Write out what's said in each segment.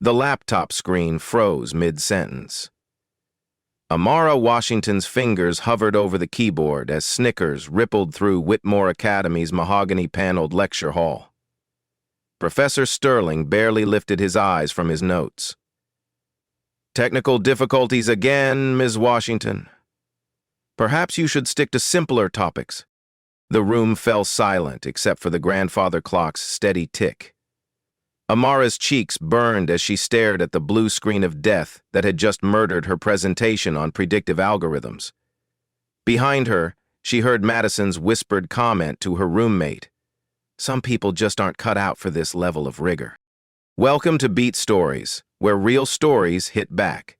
The laptop screen froze mid-sentence. Amara Washington's fingers hovered over the keyboard as snickers rippled through Whitmore Academy's mahogany-paneled lecture hall. Professor Sterling barely lifted his eyes from his notes. "Technical difficulties again, Ms. Washington. Perhaps you should stick to simpler topics." The room fell silent except for the grandfather clock's steady tick. Amara's cheeks burned as she stared at the blue screen of death that had just murdered her presentation on predictive algorithms. Behind her, she heard Madison's whispered comment to her roommate. "Some people just aren't cut out for this level of rigor." Welcome to Beat Stories, where real stories hit back.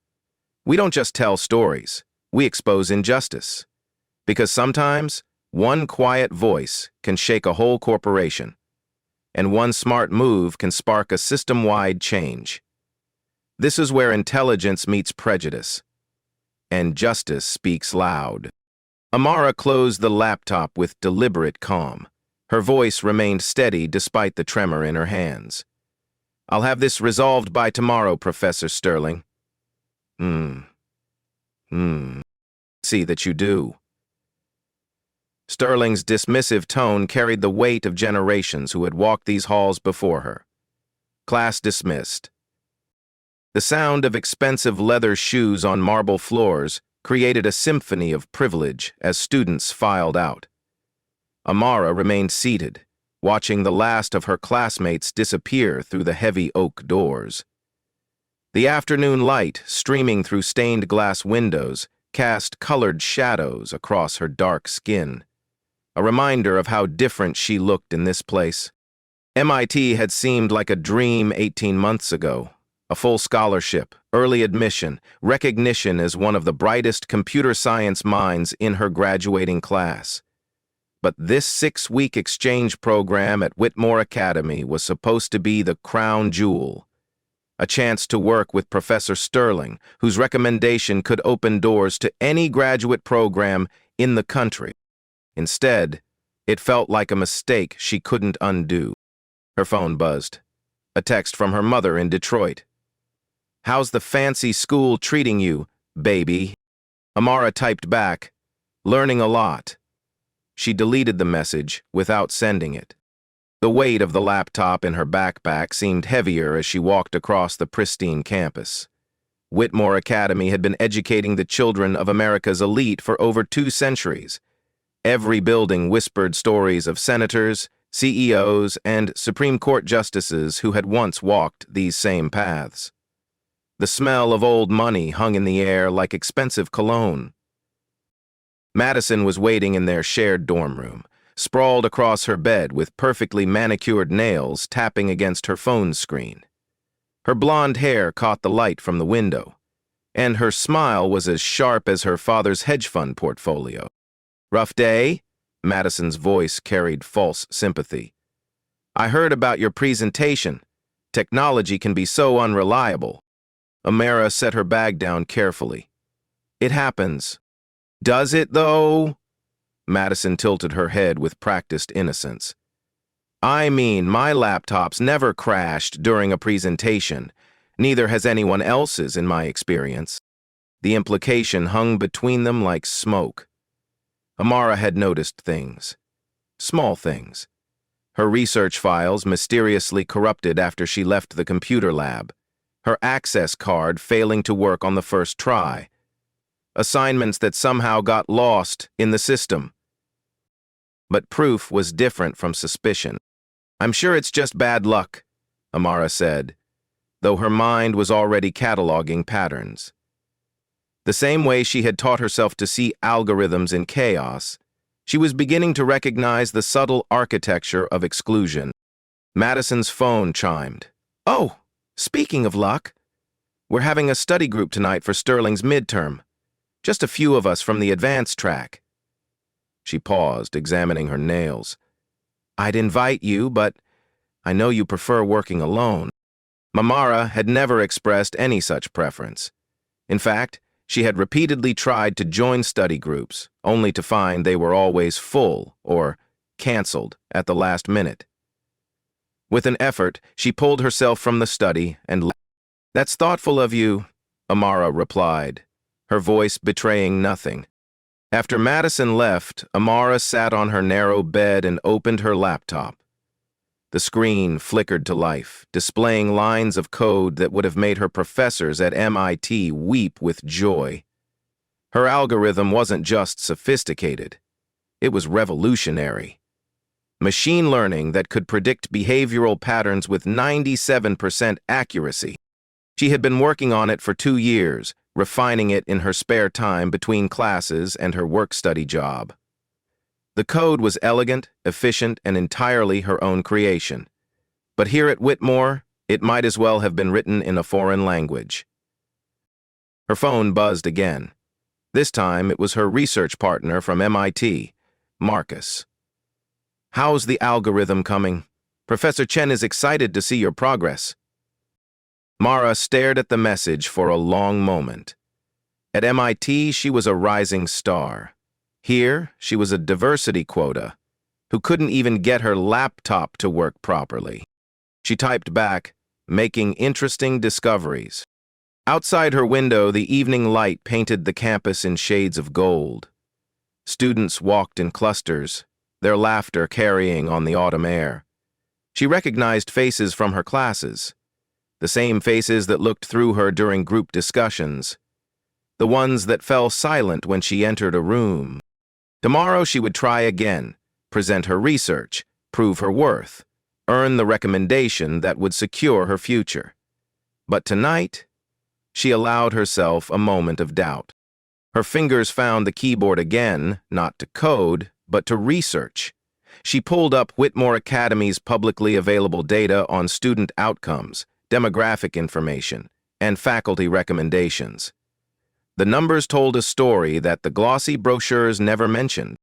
We don't just tell stories, we expose injustice. Because sometimes, one quiet voice can shake a whole corporation, and one smart move can spark a system-wide change. This is where intelligence meets prejudice, and justice speaks loud. Amara closed the laptop with deliberate calm. Her voice remained steady despite the tremor in her hands. "I'll have this resolved by tomorrow, Professor Sterling." See that you do." Sterling's dismissive tone carried the weight of generations who had walked these halls before her. Class dismissed. The sound of expensive leather shoes on marble floors created a symphony of privilege as students filed out. Amara remained seated, watching the last of her classmates disappear through the heavy oak doors. The afternoon light, streaming through stained glass windows, cast colored shadows across her dark skin, a reminder of how different she looked in this place. MIT had seemed like a dream 18 months ago. A full scholarship, early admission, recognition as one of the brightest computer science minds in her graduating class. But this 6-week exchange program at Whitmore Academy was supposed to be the crown jewel, a chance to work with Professor Sterling, whose recommendation could open doors to any graduate program in the country. Instead, it felt like a mistake she couldn't undo. Her phone buzzed. A text from her mother in Detroit. "How's the fancy school treating you, baby?" Amara typed back, "Learning a lot." She deleted the message without sending it. The weight of the laptop in her backpack seemed heavier as she walked across the pristine campus. Whitmore Academy had been educating the children of America's elite for over 2 centuries. Every building whispered stories of senators, CEOs, and Supreme Court justices who had once walked these same paths. The smell of old money hung in the air like expensive cologne. Madison was waiting in their shared dorm room, sprawled across her bed with perfectly manicured nails tapping against her phone screen. Her blonde hair caught the light from the window, and her smile was as sharp as her father's hedge fund portfolio. "Rough day?" Madison's voice carried false sympathy. "I heard about your presentation. Technology can be so unreliable." Amara set her bag down carefully. "It happens." "Does it, though?" Madison tilted her head with practiced innocence. "I mean, my laptop's never crashed during a presentation. Neither has anyone else's in my experience." The implication hung between them like smoke. Amara had noticed things. Small things. Her research files mysteriously corrupted after she left the computer lab. Her access card failing to work on the first try. Assignments that somehow got lost in the system. But proof was different from suspicion. "I'm sure it's just bad luck," Amara said, though her mind was already cataloging patterns. The same way she had taught herself to see algorithms in chaos, she was beginning to recognize the subtle architecture of exclusion. Madison's phone chimed. "Oh, speaking of luck, we're having a study group tonight for Sterling's midterm. Just a few of us from the advanced track." She paused, examining her nails. "I'd invite you, but I know you prefer working alone." Amara had never expressed any such preference. In fact, she had repeatedly tried to join study groups, only to find they were always full or canceled at the last minute. With an effort, she pulled herself from the study and left. That's thoughtful of you, Amara replied, her voice betraying nothing. After Madison left, Amara sat on her narrow bed and opened her laptop. The screen flickered to life, displaying lines of code that would have made her professors at MIT weep with joy. Her algorithm wasn't just sophisticated, it was revolutionary. Machine learning that could predict behavioral patterns with 97% accuracy. She had been working on it for 2 years, refining it in her spare time between classes and her work-study job. The code was elegant, efficient, and entirely her own creation. But here at Whitmore, it might as well have been written in a foreign language. Her phone buzzed again. This time, it was her research partner from MIT, Marcus. "How's the algorithm coming? Professor Chen is excited to see your progress." Mara stared at the message for a long moment. At MIT, she was a rising star. Here, she was a diversity quota, who couldn't even get her laptop to work properly. She typed back, "Making interesting discoveries." Outside her window, the evening light painted the campus in shades of gold. Students walked in clusters, their laughter carrying on the autumn air. She recognized faces from her classes, the same faces that looked through her during group discussions, the ones that fell silent when she entered a room. Tomorrow she would try again, present her research, prove her worth, earn the recommendation that would secure her future. But tonight, she allowed herself a moment of doubt. Her fingers found the keyboard again, not to code, but to research. She pulled up Whitmore Academy's publicly available data on student outcomes, demographic information, and faculty recommendations. The numbers told a story that the glossy brochures never mentioned.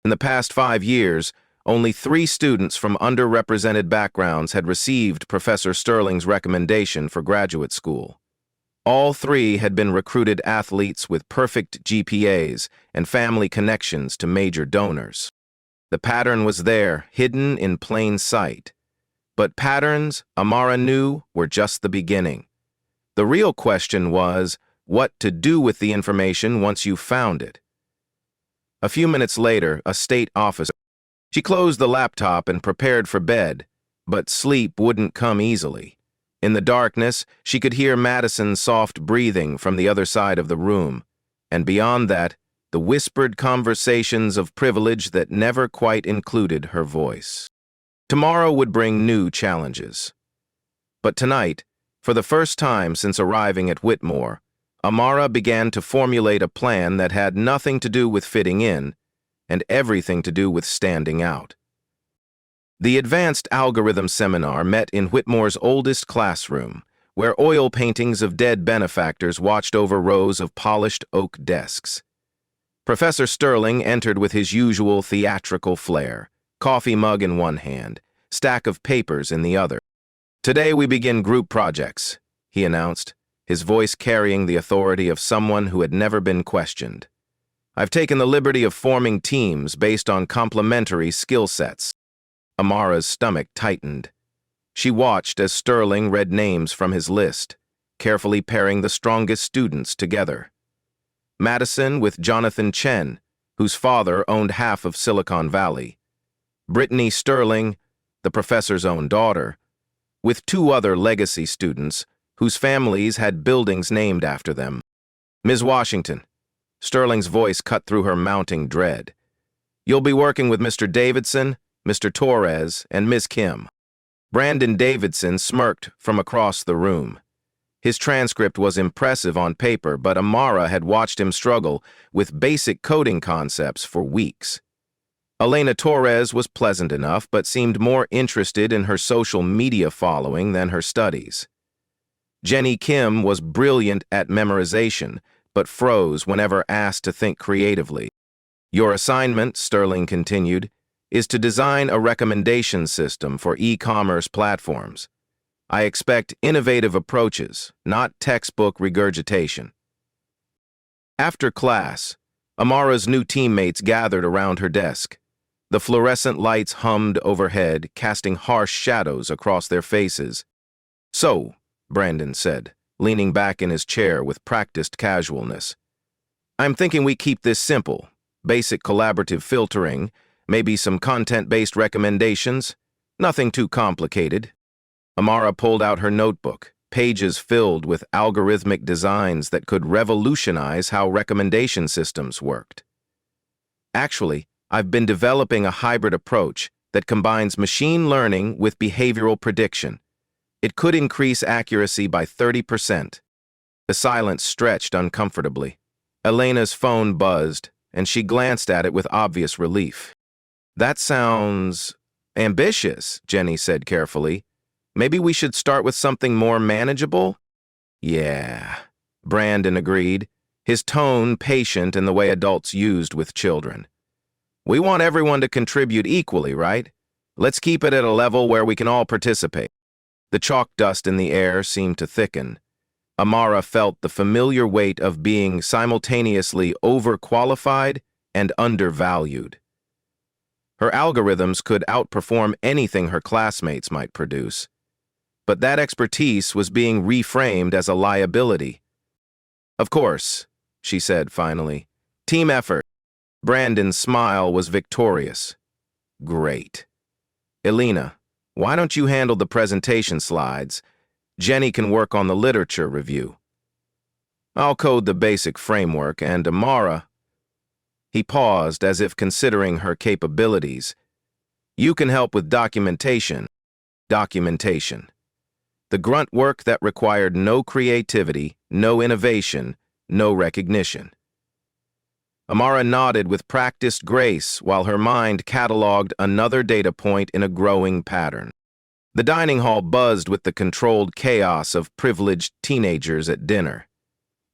In the past 5 years, only 3 students from underrepresented backgrounds had received Professor Sterling's recommendation for graduate school. All 3 had been recruited athletes with perfect GPAs and family connections to major donors. The pattern was there, hidden in plain sight. But patterns, Amara knew, were just the beginning. The real question was, what to do with the information once you found it. A few minutes later, a state officer. She closed the laptop and prepared for bed, but sleep wouldn't come easily. In the darkness, she could hear Madison's soft breathing from the other side of the room, and beyond that, the whispered conversations of privilege that never quite included her voice. Tomorrow would bring new challenges. But tonight, for the first time since arriving at Whitmore, Amara began to formulate a plan that had nothing to do with fitting in and everything to do with standing out. The Advanced Algorithm Seminar met in Whitmore's oldest classroom, where oil paintings of dead benefactors watched over rows of polished oak desks. Professor Sterling entered with his usual theatrical flair, coffee mug in one hand, stack of papers in the other. "Today we begin group projects," he announced, his voice carrying the authority of someone who had never been questioned. "I've taken the liberty of forming teams based on complementary skill sets." Amara's stomach tightened. She watched as Sterling read names from his list, carefully pairing the strongest students together. Madison with Jonathan Chen, whose father owned half of Silicon Valley. Brittany Sterling, the professor's own daughter, with 2 other legacy students whose families had buildings named after them. "Ms. Washington," Sterling's voice cut through her mounting dread. "You'll be working with Mr. Davidson, Mr. Torres, and Ms. Kim." Brandon Davidson smirked from across the room. His transcript was impressive on paper, but Amara had watched him struggle with basic coding concepts for weeks. Elena Torres was pleasant enough, but seemed more interested in her social media following than her studies. Jenny Kim was brilliant at memorization, but froze whenever asked to think creatively. "Your assignment," Sterling continued, "is to design a recommendation system for e-commerce platforms. I expect innovative approaches, not textbook regurgitation." After class, Amara's new teammates gathered around her desk. The fluorescent lights hummed overhead, casting harsh shadows across their faces. "So," Brandon said, leaning back in his chair with practiced casualness. I'm thinking we keep this simple. Basic collaborative filtering, maybe some content-based recommendations. Nothing too complicated. Amara pulled out her notebook, pages filled with algorithmic designs that could revolutionize how recommendation systems worked. Actually, I've been developing a hybrid approach that combines machine learning with behavioral prediction. It could increase accuracy by 30%. The silence stretched uncomfortably. Elena's phone buzzed, and she glanced at it with obvious relief. That sounds ambitious, Jenny said carefully. Maybe we should start with something more manageable? Yeah, Brandon agreed, his tone patient in the way adults used with children. We want everyone to contribute equally, right? Let's keep it at a level where we can all participate. The chalk dust in the air seemed to thicken. Amara felt the familiar weight of being simultaneously overqualified and undervalued. Her algorithms could outperform anything her classmates might produce. But that expertise was being reframed as a liability. Of course, she said finally. Team effort. Brandon's smile was victorious. Great. Elena, why don't you handle the presentation slides? Jenny can work on the literature review. I'll code the basic framework, and Amara... He paused as if considering her capabilities. You can help with documentation. Documentation. The grunt work that required no creativity, no innovation, no recognition. Amara nodded with practiced grace while her mind cataloged another data point in a growing pattern. The dining hall buzzed with the controlled chaos of privileged teenagers at dinner.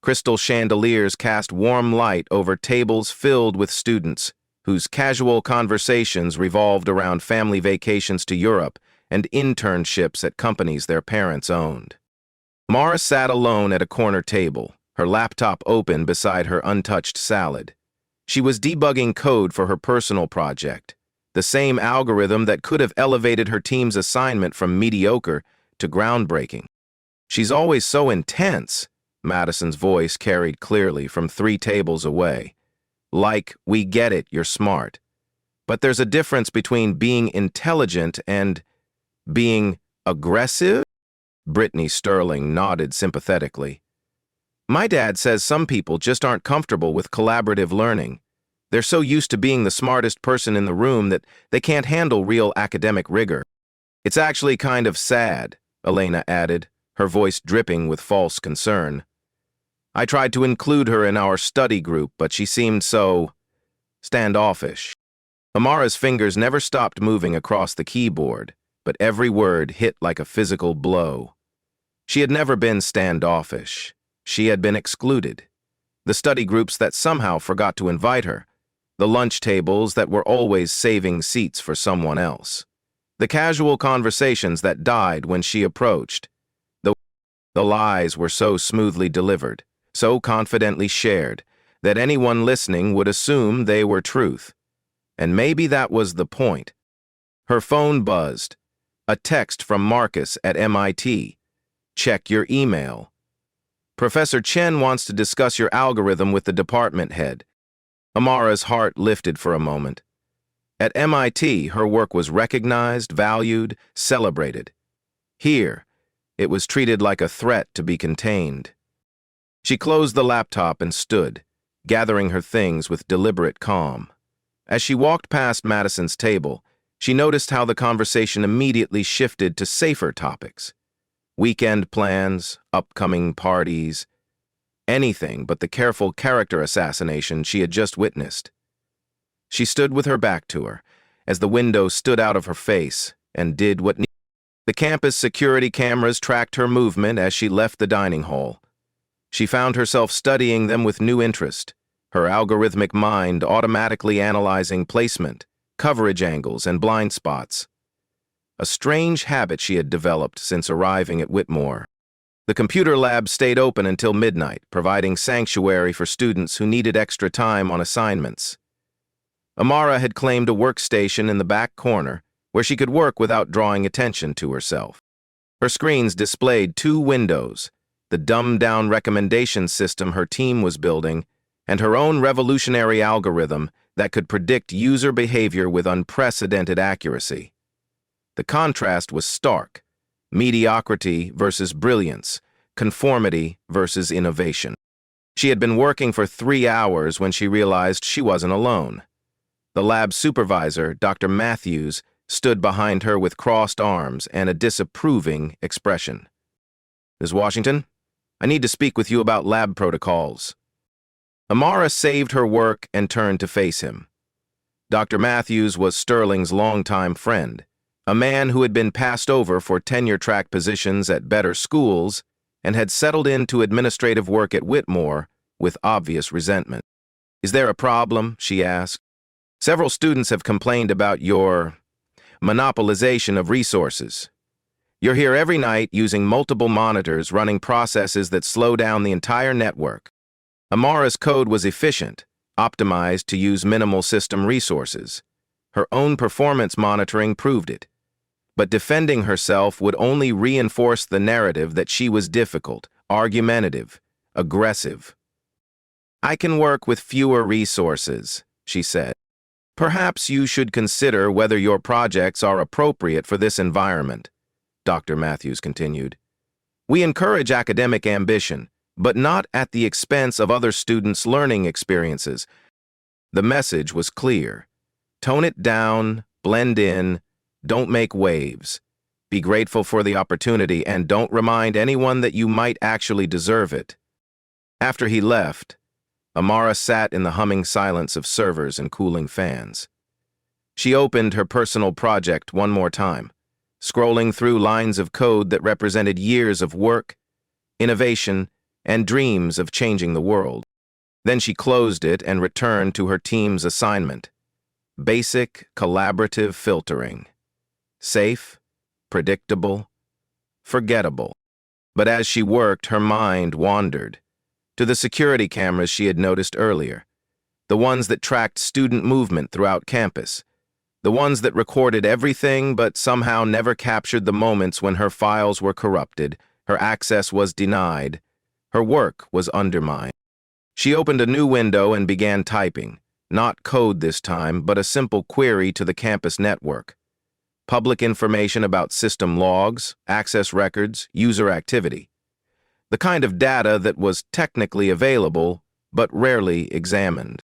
Crystal chandeliers cast warm light over tables filled with students, whose casual conversations revolved around family vacations to Europe and internships at companies their parents owned. Mara sat alone at a corner table, her laptop open beside her untouched salad. She was debugging code for her personal project, the same algorithm that could have elevated her team's assignment from mediocre to groundbreaking. She's always so intense, Madison's voice carried clearly from 3 tables away. Like, we get it, you're smart. But there's a difference between being intelligent and being aggressive? Brittany Sterling nodded sympathetically. My dad says some people just aren't comfortable with collaborative learning. They're so used to being the smartest person in the room that they can't handle real academic rigor. It's actually kind of sad, Elena added, her voice dripping with false concern. I tried to include her in our study group, but she seemed so standoffish. Amara's fingers never stopped moving across the keyboard, but every word hit like a physical blow. She had never been standoffish. She had been excluded. The study groups that somehow forgot to invite her. The lunch tables that were always saving seats for someone else. The casual conversations that died when she approached. The lies were so smoothly delivered, so confidently shared, that anyone listening would assume they were truth. And maybe that was the point. Her phone buzzed. A text from Marcus at MIT. Check your email. Professor Chen wants to discuss your algorithm with the department head. Amara's heart lifted for a moment. At MIT, her work was recognized, valued, celebrated. Here, it was treated like a threat to be contained. She closed the laptop and stood, gathering her things with deliberate calm. As she walked past Madison's table, she noticed how the conversation immediately shifted to safer topics. Weekend plans, upcoming parties, anything but the careful character assassination she had just witnessed. She stood with her back to her, as the window stood out of her face, and did what needed. The campus security cameras tracked her movement as she left the dining hall. She found herself studying them with new interest, her algorithmic mind automatically analyzing placement, coverage angles, and blind spots. A strange habit she had developed since arriving at Whitmore. The computer lab stayed open until midnight, providing sanctuary for students who needed extra time on assignments. Amara had claimed a workstation in the back corner where she could work without drawing attention to herself. Her screens displayed 2 windows, the dumbed-down recommendation system her team was building, and her own revolutionary algorithm that could predict user behavior with unprecedented accuracy. The contrast was stark: mediocrity versus brilliance, conformity versus innovation. She had been working for 3 hours when she realized she wasn't alone. The lab supervisor, Dr. Matthews, stood behind her with crossed arms and a disapproving expression. "Ms. Washington, I need to speak with you about lab protocols." Amara saved her work and turned to face him. Dr. Matthews was Sterling's longtime friend, a man who had been passed over for tenure-track positions at better schools and had settled into administrative work at Whitmore with obvious resentment. "Is there a problem?" she asked. "Several students have complained about your monopolization of resources. You're here every night using multiple monitors running processes that slow down the entire network." Amara's code was efficient, optimized to use minimal system resources. Her own performance monitoring proved it. But defending herself would only reinforce the narrative that she was difficult, argumentative, aggressive. "I can work with fewer resources," she said. "Perhaps you should consider whether your projects are appropriate for this environment," Dr. Matthews continued. "We encourage academic ambition, but not at the expense of other students' learning experiences." The message was clear. Tone it down, blend in, don't make waves. Be grateful for the opportunity and don't remind anyone that you might actually deserve it. After he left, Amara sat in the humming silence of servers and cooling fans. She opened her personal project one more time, scrolling through lines of code that represented years of work, innovation, and dreams of changing the world. Then she closed it and returned to her team's assignment: basic collaborative filtering. Safe, predictable, forgettable. But as she worked, her mind wandered to the security cameras she had noticed earlier, the ones that tracked student movement throughout campus, the ones that recorded everything but somehow never captured the moments when her files were corrupted, her access was denied, her work was undermined. She opened a new window and began typing, not code this time, but a simple query to the campus network. Public information about system logs, access records, user activity. The kind of data that was technically available, but rarely examined.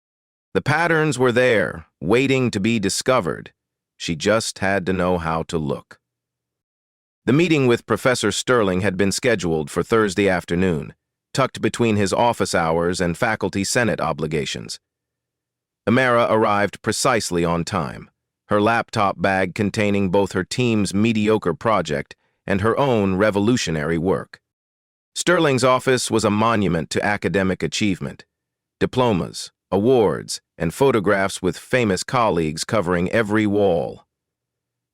The patterns were there, waiting to be discovered. She just had to know how to look. The meeting with Professor Sterling had been scheduled for Thursday afternoon, tucked between his office hours and faculty senate obligations. Amara arrived precisely on time, her laptop bag containing both her team's mediocre project and her own revolutionary work. Sterling's office was a monument to academic achievement. Diplomas, awards, and photographs with famous colleagues covering every wall.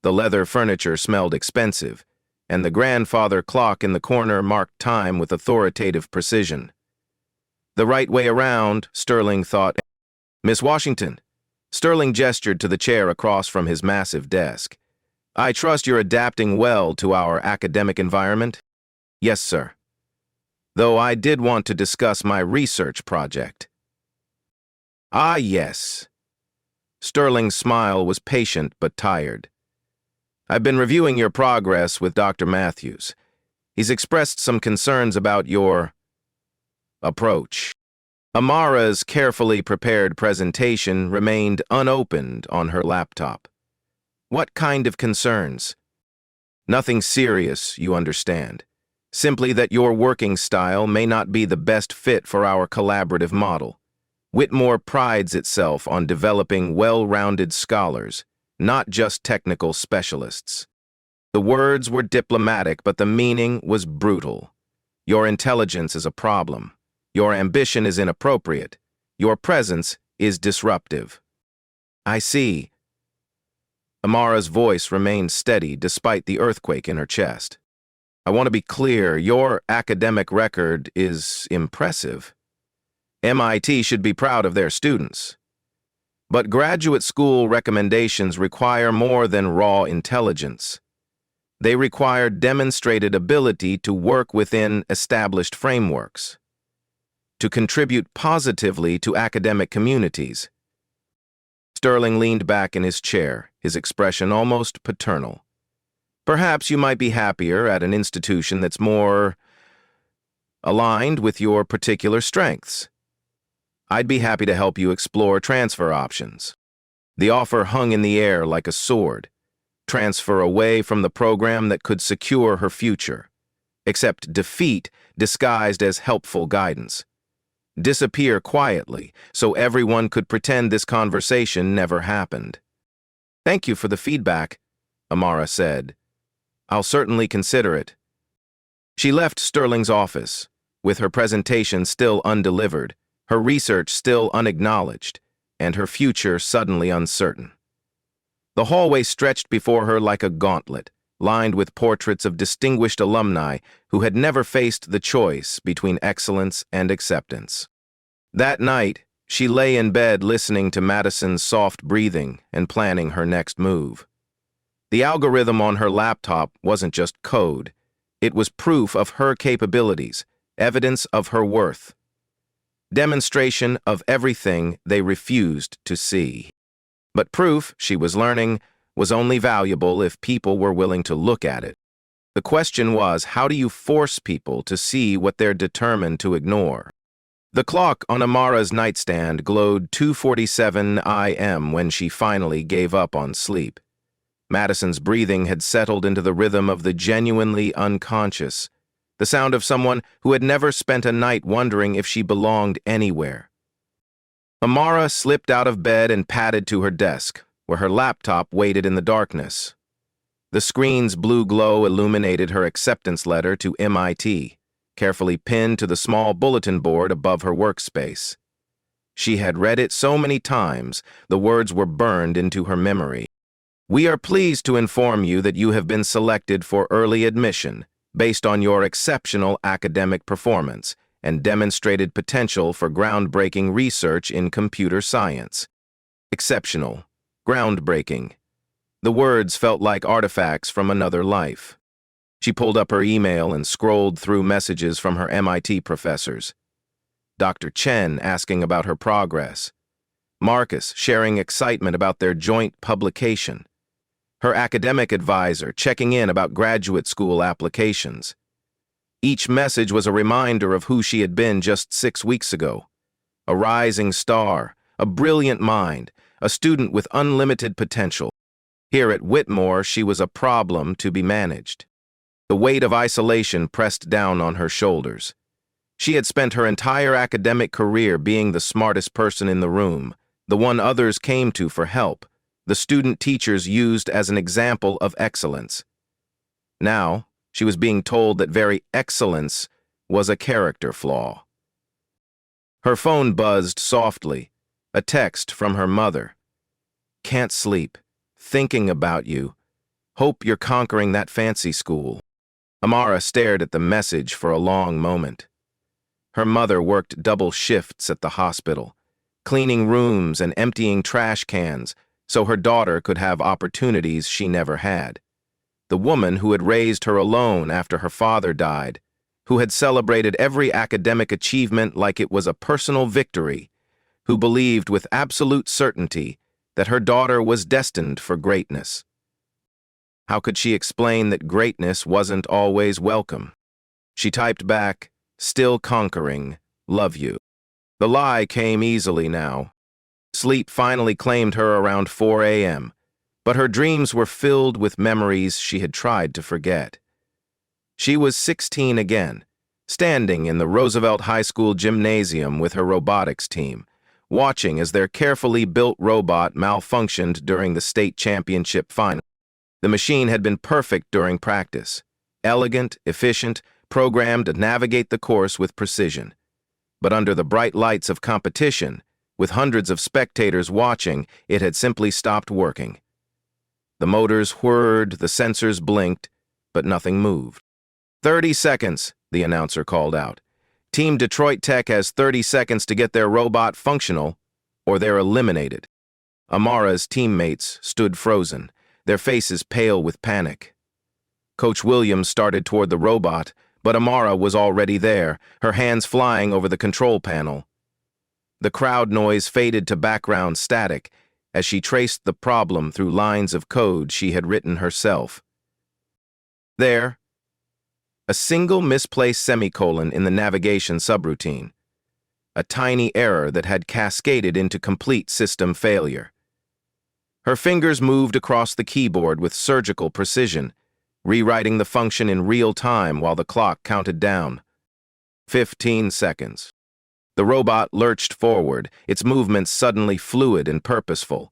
The leather furniture smelled expensive, and the grandfather clock in the corner marked time with authoritative precision. The right way around, Sterling thought. "Miss Washington." Sterling gestured to the chair across from his massive desk. "I trust you're adapting well to our academic environment?" "Yes, sir. Though I did want to discuss my research project." "Ah, yes." Sterling's smile was patient but tired. "I've been reviewing your progress with Dr. Matthews. He's expressed some concerns about your approach." Amara's carefully prepared presentation remained unopened on her laptop. "What kind of concerns?" "Nothing serious, you understand. Simply that your working style may not be the best fit for our collaborative model. Whitmore prides itself on developing well-rounded scholars, not just technical specialists." The words were diplomatic, but the meaning was brutal. Your intelligence is a problem. Your ambition is inappropriate. Your presence is disruptive. "I see." Amara's voice remained steady despite the earthquake in her chest. "I want to be clear, your academic record is impressive. MIT should be proud of their students. But graduate school recommendations require more than raw intelligence. They require demonstrated ability to work within established frameworks, to contribute positively to academic communities. Sterling leaned back in his chair, his expression almost paternal. Perhaps you might be happier at an institution that's more aligned with your particular strengths. I'd be happy to help you explore transfer options. The offer hung in the air like a sword. Transfer away from the program that could secure her future. Accept defeat disguised as helpful guidance. Disappear quietly so everyone could pretend this conversation never happened. Thank you for the feedback, Amara said. I'll certainly consider it. She left Sterling's office, with her presentation still undelivered, her research still unacknowledged, and her future suddenly uncertain. The hallway stretched before her like a gauntlet, lined with portraits of distinguished alumni who had never faced the choice between excellence and acceptance. That night, she lay in bed listening to Madison's soft breathing and planning her next move. The algorithm on her laptop wasn't just code. It was proof of her capabilities, evidence of her worth. Demonstration of everything they refused to see. But proof, she was learning, was only valuable if people were willing to look at it. The question was, how do you force people to see what they're determined to ignore? The clock on Amara's nightstand glowed 2:47 a.m. when she finally gave up on sleep. Madison's breathing had settled into the rhythm of the genuinely unconscious, the sound of someone who had never spent a night wondering if she belonged anywhere. Amara slipped out of bed and padded to her desk, where her laptop waited in the darkness. The screen's blue glow illuminated her acceptance letter to MIT, carefully pinned to the small bulletin board above her workspace. She had read it so many times, the words were burned into her memory. We are pleased to inform you that you have been selected for early admission based on your exceptional academic performance and demonstrated potential for groundbreaking research in computer science. Exceptional. Groundbreaking. The words felt like artifacts from another life. She pulled up her email and scrolled through messages from her MIT professors. Dr. Chen asking about her progress. Marcus sharing excitement about their joint publication. Her academic advisor checking in about graduate school applications. Each message was a reminder of who she had been just 6 weeks ago. A rising star, a brilliant mind, a student with unlimited potential. Here at Whitmore, she was a problem to be managed. The weight of isolation pressed down on her shoulders. She had spent her entire academic career being the smartest person in the room, the one others came to for help, the student teachers used as an example of excellence. Now, she was being told that very excellence was a character flaw. Her phone buzzed softly, a text from her mother. Can't sleep, thinking about you. Hope you're conquering that fancy school. Amara stared at the message for a long moment. Her mother worked double shifts at the hospital, cleaning rooms and emptying trash cans so her daughter could have opportunities she never had. The woman who had raised her alone after her father died, who had celebrated every academic achievement like it was a personal victory, who believed with absolute certainty that her daughter was destined for greatness. How could she explain that greatness wasn't always welcome? She typed back, still conquering, love you. The lie came easily now. Sleep finally claimed her around 4 a.m., but her dreams were filled with memories she had tried to forget. She was 16 again, standing in the Roosevelt High School gymnasium with her robotics team, watching as their carefully built robot malfunctioned during the state championship final. The machine had been perfect during practice, elegant, efficient, programmed to navigate the course with precision. But under the bright lights of competition, with hundreds of spectators watching, it had simply stopped working. The motors whirred, the sensors blinked, but nothing moved. 30 seconds, the announcer called out. Team Detroit Tech has 30 seconds to get their robot functional, or they're eliminated. Amara's teammates stood frozen, their faces pale with panic. Coach Williams started toward the robot, but Amara was already there, her hands flying over the control panel. The crowd noise faded to background static as she traced the problem through lines of code she had written herself. There, a single misplaced semicolon in the navigation subroutine, a tiny error that had cascaded into complete system failure. Her fingers moved across the keyboard with surgical precision, rewriting the function in real time while the clock counted down. 15 seconds. The robot lurched forward, its movements suddenly fluid and purposeful.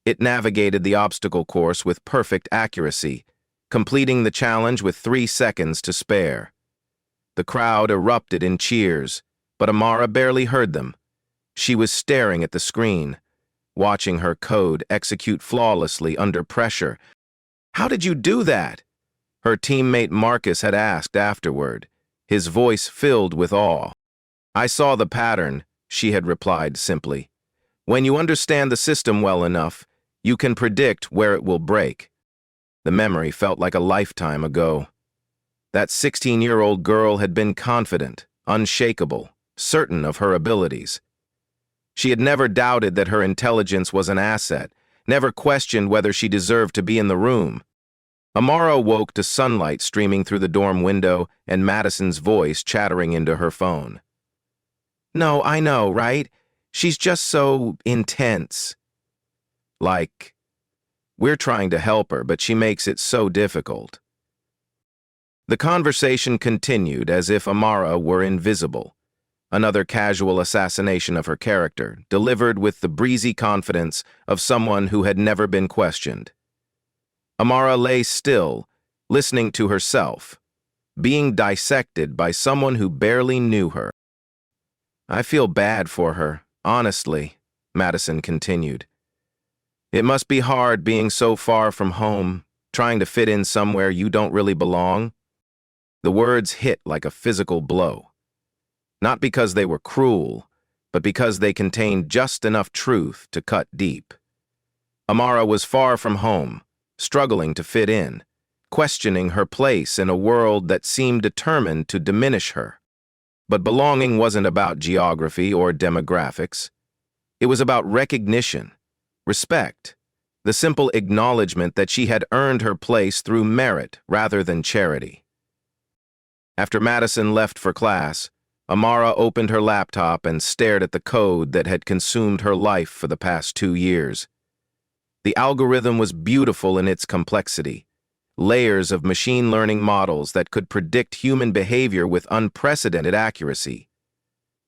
It navigated the obstacle course with perfect accuracy, completing the challenge with 3 seconds to spare. The crowd erupted in cheers, but Amara barely heard them. She was staring at the screen, watching her code execute flawlessly under pressure. "How did you do that?" her teammate Marcus had asked afterward, his voice filled with awe. "I saw the pattern," she had replied simply. "When you understand the system well enough, you can predict where it will break." The memory felt like a lifetime ago. That 16-year-old girl had been confident, unshakable, certain of her abilities. She had never doubted that her intelligence was an asset, never questioned whether she deserved to be in the room. Amara woke to sunlight streaming through the dorm window and Madison's voice chattering into her phone. "No, I know, right? She's just so intense. Like, we're trying to help her, but she makes it so difficult." The conversation continued as if Amara were invisible. Another casual assassination of her character, delivered with the breezy confidence of someone who had never been questioned. Amara lay still, listening to herself, being dissected by someone who barely knew her. "I feel bad for her, honestly," Madison continued. "It must be hard being so far from home, trying to fit in somewhere you don't really belong." The words hit like a physical blow. Not because they were cruel, but because they contained just enough truth to cut deep. Amara was far from home, struggling to fit in, questioning her place in a world that seemed determined to diminish her. But belonging wasn't about geography or demographics. It was about recognition, respect, the simple acknowledgement that she had earned her place through merit rather than charity. After Madison left for class, Amara opened her laptop and stared at the code that had consumed her life for the past 2 years. The algorithm was beautiful in its complexity, layers of machine learning models that could predict human behavior with unprecedented accuracy.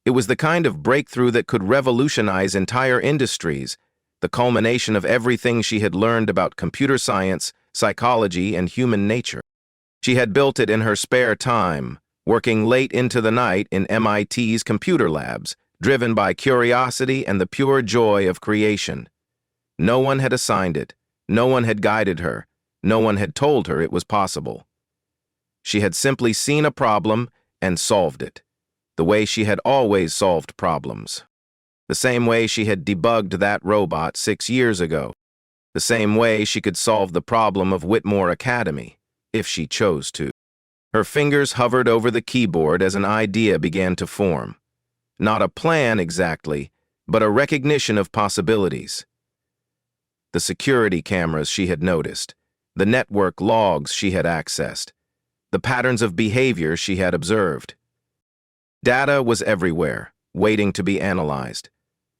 It was the kind of breakthrough that could revolutionize entire industries, the culmination of everything she had learned about computer science, psychology, and human nature. She had built it in her spare time, working late into the night in MIT's computer labs, driven by curiosity and the pure joy of creation. No one had assigned it, no one had guided her, no one had told her it was possible. She had simply seen a problem and solved it, the way she had always solved problems. The same way she had debugged that robot 6 years ago. The same way she could solve the problem of Whitmore Academy, if she chose to. Her fingers hovered over the keyboard as an idea began to form. Not a plan exactly, but a recognition of possibilities. The security cameras she had noticed, the network logs she had accessed, the patterns of behavior she had observed. Data was everywhere, waiting to be analyzed.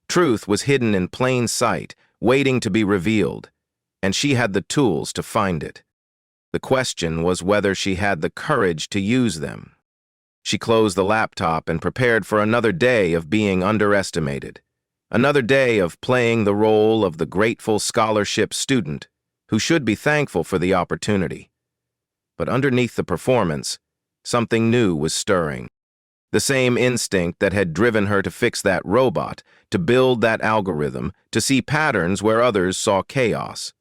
Truth was hidden in plain sight, waiting to be revealed, and she had the tools to find it. The question was whether she had the courage to use them. She closed the laptop and prepared for another day of being underestimated, another day of playing the role of the grateful scholarship student who should be thankful for the opportunity. But underneath the performance, something new was stirring. The same instinct that had driven her to fix that robot, to build that algorithm, to see patterns where others saw chaos.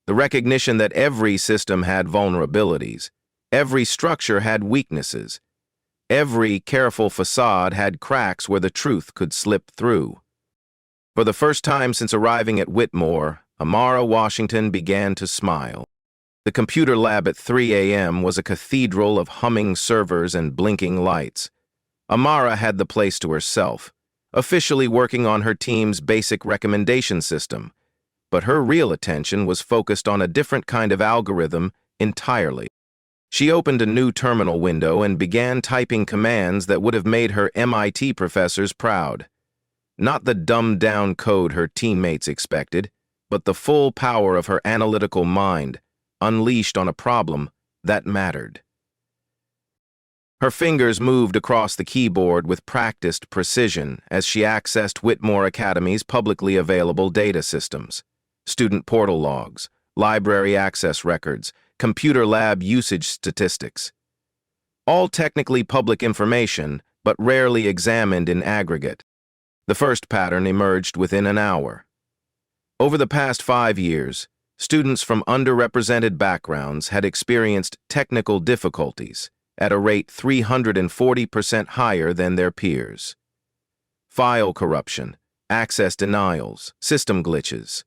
The recognition that every system had vulnerabilities, every structure had weaknesses, every careful facade had cracks where the truth could slip through. For the first time since arriving at Whitmore, Amara Washington began to smile. The computer lab at 3 a.m. was a cathedral of humming servers and blinking lights. Amara had the place to herself, officially working on her team's basic recommendation system, but her real attention was focused on a different kind of algorithm entirely. She opened a new terminal window and began typing commands that would have made her MIT professors proud. Not the dumbed-down code her teammates expected, but the full power of her analytical mind, unleashed on a problem that mattered. Her fingers moved across the keyboard with practiced precision as she accessed Whitmore Academy's publicly available data systems, student portal logs, library access records, computer lab usage statistics. All technically public information, but rarely examined in aggregate. The first pattern emerged within an hour. Over the past 5 years, students from underrepresented backgrounds had experienced technical difficulties at a rate 340% higher than their peers. File corruption, access denials, system glitches,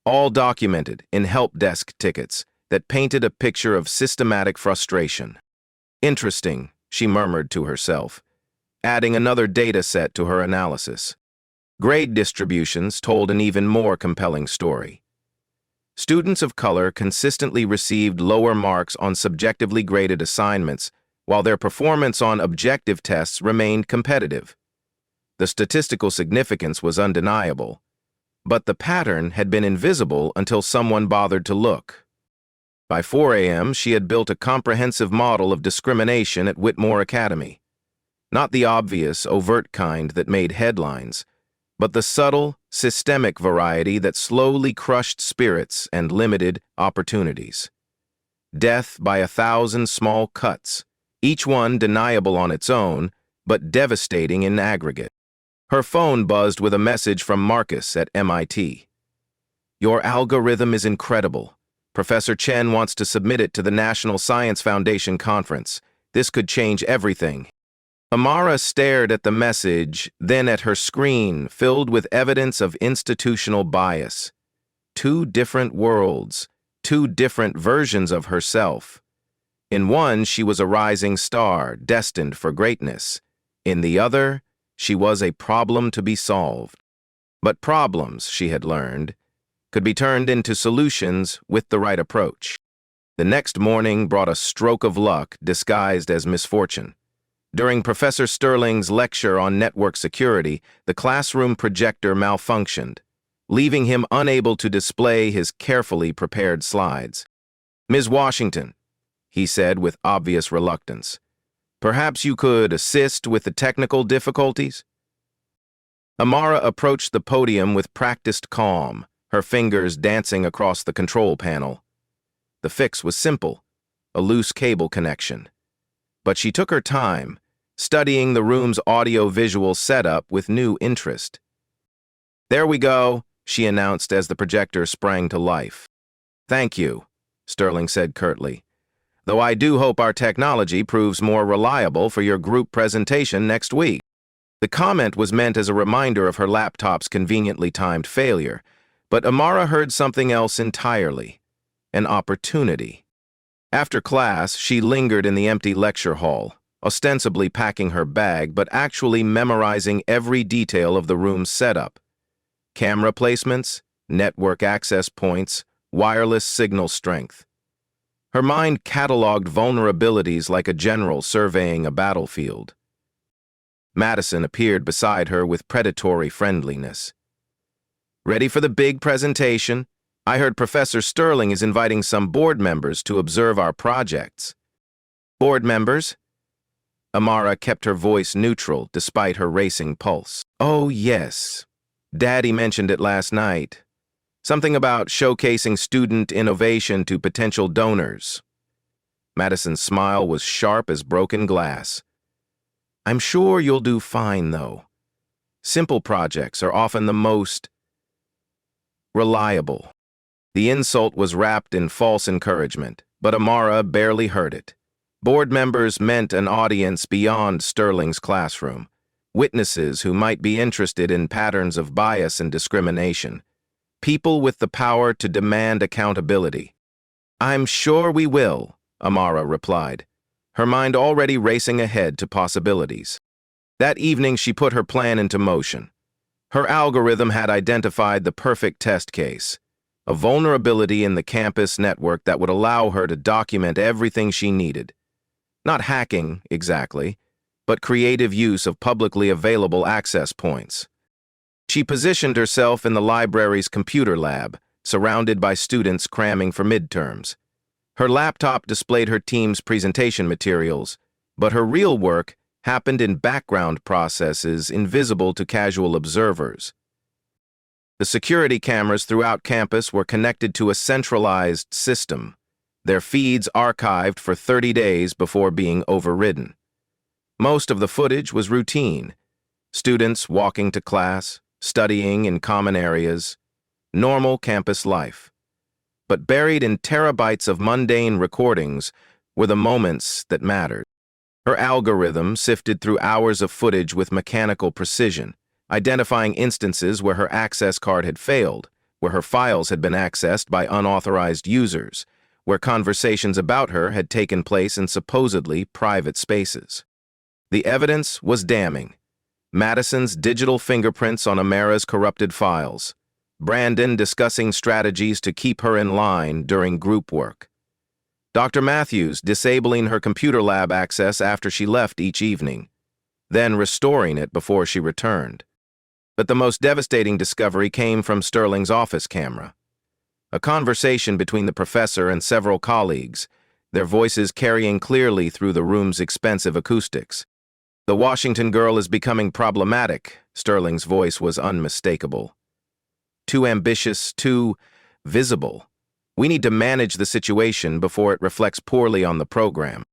all documented in help desk tickets that painted a picture of systematic frustration. Interesting, she murmured to herself, adding another data set to her analysis. Grade distributions told an even more compelling story. Students of color consistently received lower marks on subjectively graded assignments, while their performance on objective tests remained competitive. The statistical significance was undeniable, but the pattern had been invisible until someone bothered to look. By 4 a.m., she had built a comprehensive model of discrimination at Whitmore Academy. Not the obvious, overt kind that made headlines, but the subtle, systemic variety that slowly crushed spirits and limited opportunities. Death by 1,000 small cuts, each one deniable on its own, but devastating in aggregate. Her phone buzzed with a message from Marcus at MIT. "Your algorithm is incredible. Professor Chen wants to submit it to the National Science Foundation conference. This could change everything." Amara stared at the message, then at her screen, filled with evidence of institutional bias. 2 different worlds, 2 different versions of herself. In one, she was a rising star, destined for greatness. In the other, she was a problem to be solved. But problems, she had learned, could be turned into solutions with the right approach. The next morning brought a stroke of luck disguised as misfortune. During Professor Sterling's lecture on network security, the classroom projector malfunctioned, leaving him unable to display his carefully prepared slides. "Ms. Washington," he said with obvious reluctance, "perhaps you could assist with the technical difficulties?" Amara approached the podium with practiced calm, her fingers dancing across the control panel. The fix was simple, a loose cable connection. But she took her time, studying the room's audio-visual setup with new interest. "There we go," she announced as the projector sprang to life. "Thank you," Sterling said curtly, "though I do hope our technology proves more reliable for your group presentation next week." The comment was meant as a reminder of her laptop's conveniently timed failure, but Amara heard something else entirely, an opportunity. After class, she lingered in the empty lecture hall, ostensibly packing her bag, but actually memorizing every detail of the room's setup. Camera placements, network access points, wireless signal strength. Her mind cataloged vulnerabilities like a general surveying a battlefield. Madison appeared beside her with predatory friendliness. "Ready for the big presentation? I heard Professor Sterling is inviting some board members to observe our projects." "Board members?" Amara kept her voice neutral despite her racing pulse. "Oh, yes. Daddy mentioned it last night. Something about showcasing student innovation to potential donors." Madison's smile was sharp as broken glass. "I'm sure you'll do fine, though. Simple projects are often the most reliable." The insult was wrapped in false encouragement, but Amara barely heard it. Board members meant an audience beyond Sterling's classroom, witnesses who might be interested in patterns of bias and discrimination, people with the power to demand accountability. I'm sure we will, Amara replied, her mind already racing ahead to possibilities. That evening, she put her plan into motion. Her algorithm had identified the perfect test case, a vulnerability in the campus network that would allow her to document everything she needed. Not hacking, exactly, but creative use of publicly available access points. She positioned herself in the library's computer lab, surrounded by students cramming for midterms. Her laptop displayed her team's presentation materials, but her real work happened in background processes invisible to casual observers. The security cameras throughout campus were connected to a centralized system, their feeds archived for 30 days before being overridden. Most of the footage was routine. Students walking to class, studying in common areas, normal campus life. But buried in terabytes of mundane recordings were the moments that mattered. Her algorithm sifted through hours of footage with mechanical precision, identifying instances where her access card had failed, where her files had been accessed by unauthorized users, where conversations about her had taken place in supposedly private spaces. The evidence was damning. Madison's digital fingerprints on Amara's corrupted files, Brandon discussing strategies to keep her in line during group work, Dr. Matthews disabling her computer lab access after she left each evening, then restoring it before she returned. But the most devastating discovery came from Sterling's office camera. A conversation between the professor and several colleagues, their voices carrying clearly through the room's expensive acoustics. The Washington girl is becoming problematic, Sterling's voice was unmistakable. Too ambitious, too visible. We need to manage the situation before it reflects poorly on the program.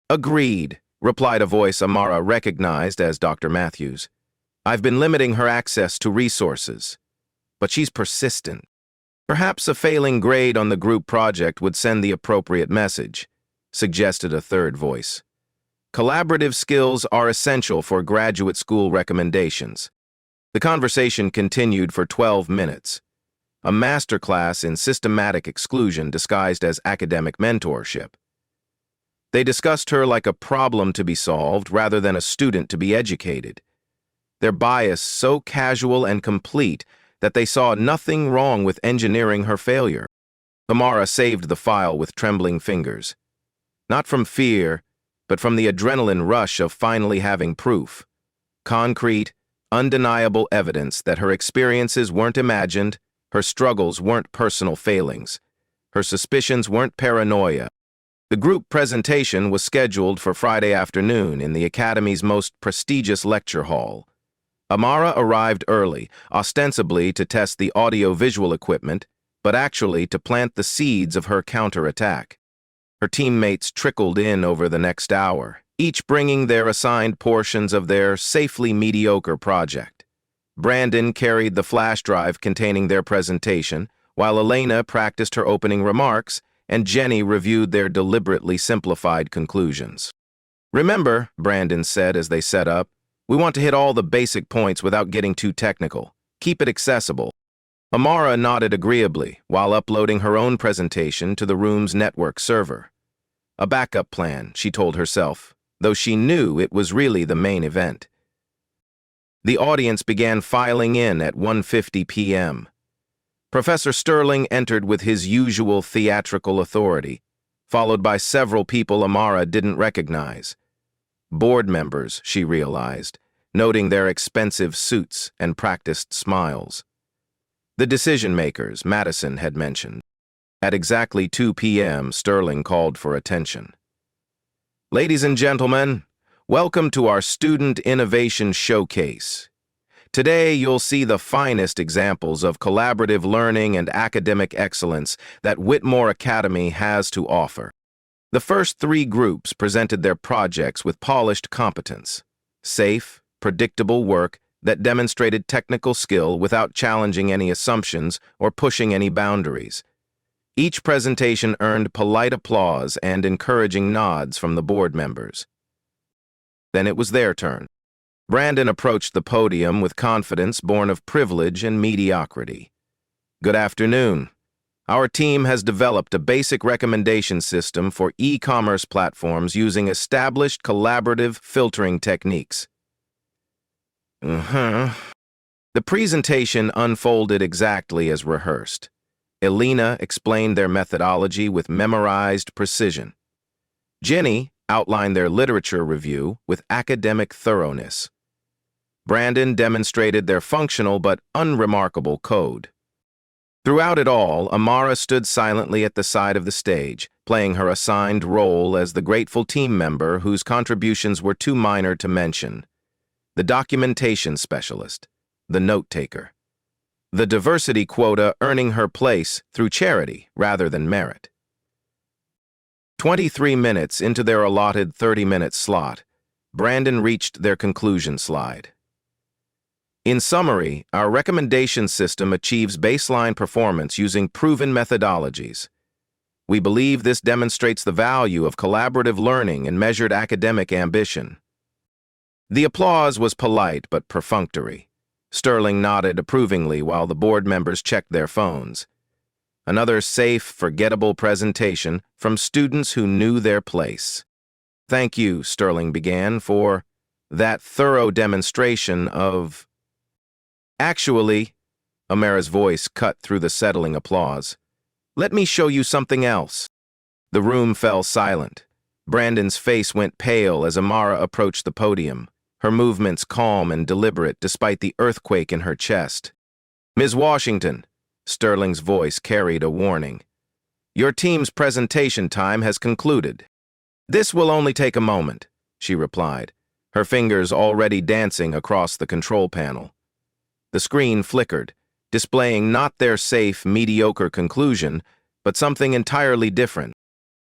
Agreed, replied a voice Amara recognized as Dr. Matthews. I've been limiting her access to resources, but she's persistent. Perhaps a failing grade on the group project would send the appropriate message, suggested a third voice. Collaborative skills are essential for graduate school recommendations. The conversation continued for 12 minutes. A masterclass in systematic exclusion disguised as academic mentorship. They discussed her like a problem to be solved rather than a student to be educated. Their bias so casual and complete that they saw nothing wrong with engineering her failure. Amara saved the file with trembling fingers. Not from fear, but from the adrenaline rush of finally having proof. Concrete, undeniable evidence that her experiences weren't imagined, her struggles weren't personal failings, her suspicions weren't paranoia. The group presentation was scheduled for Friday afternoon in the Academy's most prestigious lecture hall. Amara arrived early, ostensibly to test the audio-visual equipment, but actually to plant the seeds of her counterattack. Her teammates trickled in over the next hour, each bringing their assigned portions of their safely mediocre project. Brandon carried the flash drive containing their presentation, while Elena practiced her opening remarks, and Jenny reviewed their deliberately simplified conclusions. Remember, Brandon said as they set up, we want to hit all the basic points without getting too technical. Keep it accessible. Amara nodded agreeably while uploading her own presentation to the room's network server. A backup plan, she told herself, though she knew it was really the main event. The audience began filing in at 1:50 p.m. Professor Sterling entered with his usual theatrical authority, followed by several people Amara didn't recognize. Board members, she realized, noting their expensive suits and practiced smiles. The decision-makers Madison had mentioned. At exactly 2 p.m., Sterling called for attention. Ladies and gentlemen, welcome to our Student Innovation Showcase. Today, you'll see the finest examples of collaborative learning and academic excellence that Whitmore Academy has to offer. The first 3 groups presented their projects with polished competence, safe, predictable work that demonstrated technical skill without challenging any assumptions or pushing any boundaries. Each presentation earned polite applause and encouraging nods from the board members. Then it was their turn. Brandon approached the podium with confidence born of privilege and mediocrity. Good afternoon. Our team has developed a basic recommendation system for e-commerce platforms using established collaborative filtering techniques. The presentation unfolded exactly as rehearsed. Elena explained their methodology with memorized precision. Jenny outlined their literature review with academic thoroughness. Brandon demonstrated their functional but unremarkable code. Throughout it all, Amara stood silently at the side of the stage, playing her assigned role as the grateful team member whose contributions were too minor to mention. The documentation specialist, the note-taker. The diversity quota earning her place through charity rather than merit. 23 minutes into their allotted 30-minute slot, Brandon reached their conclusion slide. In summary, our recommendation system achieves baseline performance using proven methodologies. We believe this demonstrates the value of collaborative learning and measured academic ambition. The applause was polite but perfunctory. Sterling nodded approvingly while the board members checked their phones. Another safe, forgettable presentation from students who knew their place. Thank you, Sterling began, for that thorough demonstration of... Actually, Amara's voice cut through the settling applause. Let me show you something else. The room fell silent. Brandon's face went pale as Amara approached the podium, her movements calm and deliberate despite the earthquake in her chest. Ms. Washington, Sterling's voice carried a warning. Your team's presentation time has concluded. This will only take a moment, she replied, her fingers already dancing across the control panel. The screen flickered, displaying not their safe, mediocre conclusion, but something entirely different.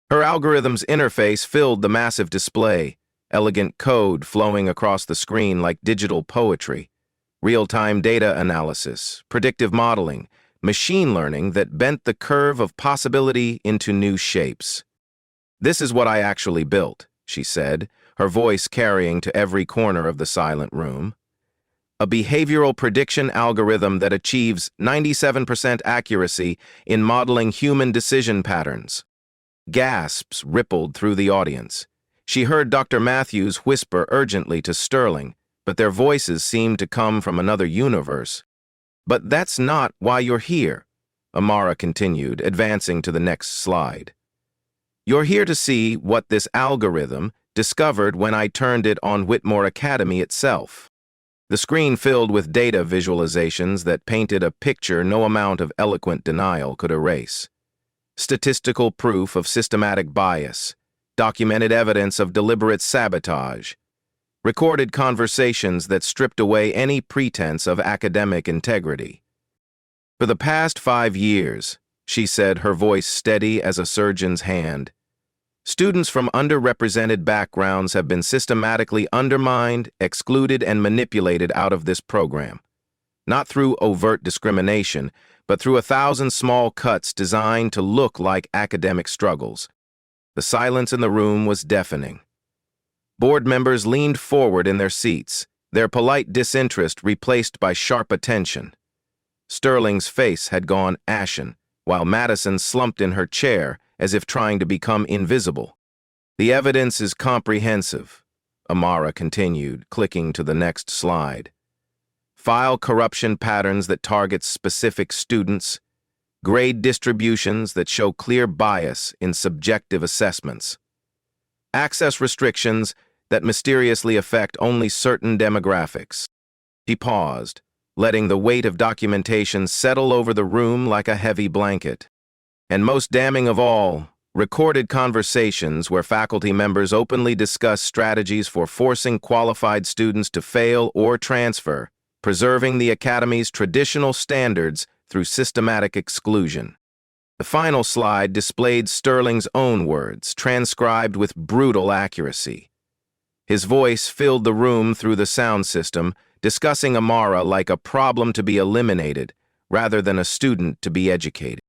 Her algorithm's interface filled the massive display, elegant code flowing across the screen like digital poetry, real-time data analysis, predictive modeling, machine learning that bent the curve of possibility into new shapes. This is what I actually built, she said, her voice carrying to every corner of the silent room. A behavioral prediction algorithm that achieves 97% accuracy in modeling human decision patterns. Gasps rippled through the audience. She heard Dr. Matthews whisper urgently to Sterling, but their voices seemed to come from another universe. But that's not why you're here, Amara continued, advancing to the next slide. You're here to see what this algorithm discovered when I turned it on Whitmore Academy itself. The screen filled with data visualizations that painted a picture no amount of eloquent denial could erase. Statistical proof of systematic bias, documented evidence of deliberate sabotage, recorded conversations that stripped away any pretense of academic integrity. For the past 5 years, she said, her voice steady as a surgeon's hand, students from underrepresented backgrounds have been systematically undermined, excluded, and manipulated out of this program. Not through overt discrimination, but through 1,000 small cuts designed to look like academic struggles. The silence in the room was deafening. Board members leaned forward in their seats, their polite disinterest replaced by sharp attention. Sterling's face had gone ashen, while Madison slumped in her chair as if trying to become invisible. The evidence is comprehensive, Amara continued, clicking to the next slide. File corruption patterns that target specific students, grade distributions that show clear bias in subjective assessments, access restrictions that mysteriously affect only certain demographics. He paused, letting the weight of documentation settle over the room like a heavy blanket. And most damning of all, recorded conversations where faculty members openly discuss strategies for forcing qualified students to fail or transfer, preserving the Academy's traditional standards through systematic exclusion. The final slide displayed Sterling's own words, transcribed with brutal accuracy. His voice filled the room through the sound system, discussing Amara like a problem to be eliminated, rather than a student to be educated.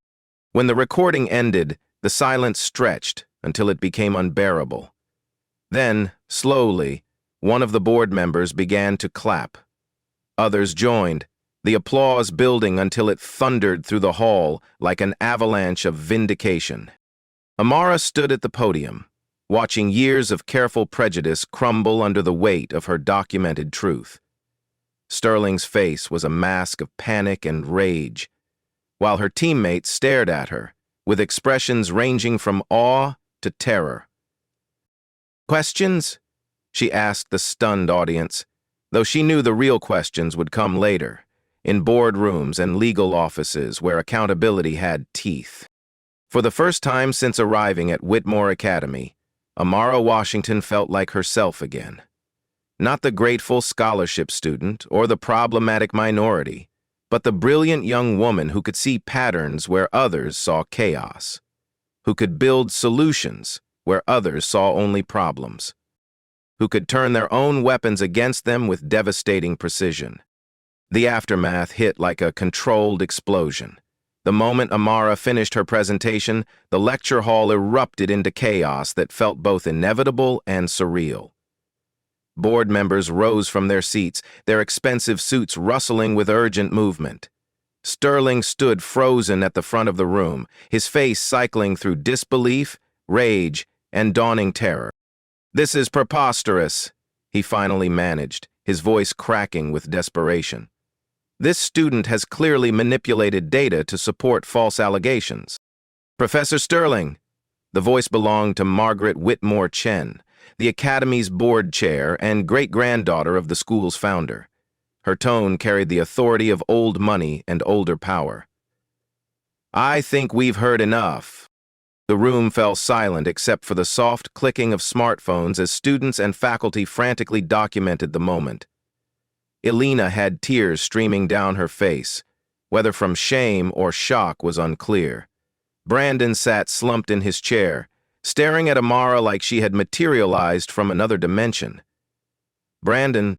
When the recording ended, the silence stretched until it became unbearable. Then, slowly, one of the board members began to clap. Others joined, the applause building until it thundered through the hall like an avalanche of vindication. Amara stood at the podium, watching years of careful prejudice crumble under the weight of her documented truth. Sterling's face was a mask of panic and rage, while her teammates stared at her, with expressions ranging from awe to terror. "Questions?" she asked the stunned audience, though she knew the real questions would come later, in boardrooms and legal offices where accountability had teeth. For the first time since arriving at Whitmore Academy, Amara Washington felt like herself again. Not the grateful scholarship student or the problematic minority, but the brilliant young woman who could see patterns where others saw chaos, who could build solutions where others saw only problems, who could turn their own weapons against them with devastating precision. The aftermath hit like a controlled explosion. The moment Amara finished her presentation, the lecture hall erupted into chaos that felt both inevitable and surreal. Board members rose from their seats, their expensive suits rustling with urgent movement. Sterling stood frozen at the front of the room, his face cycling through disbelief, rage, and dawning terror. "This is preposterous," he finally managed, his voice cracking with desperation. "This student has clearly manipulated data to support false allegations." "Professor Sterling," the voice belonged to Margaret Whitmore Chen, the Academy's board chair and great-granddaughter of the school's founder. Her tone carried the authority of old money and older power. "I think we've heard enough." The room fell silent except for the soft clicking of smartphones as students and faculty frantically documented the moment. Elena had tears streaming down her face. Whether from shame or shock was unclear. Brandon sat slumped in his chair, staring at Amara like she had materialized from another dimension. "Brandon,"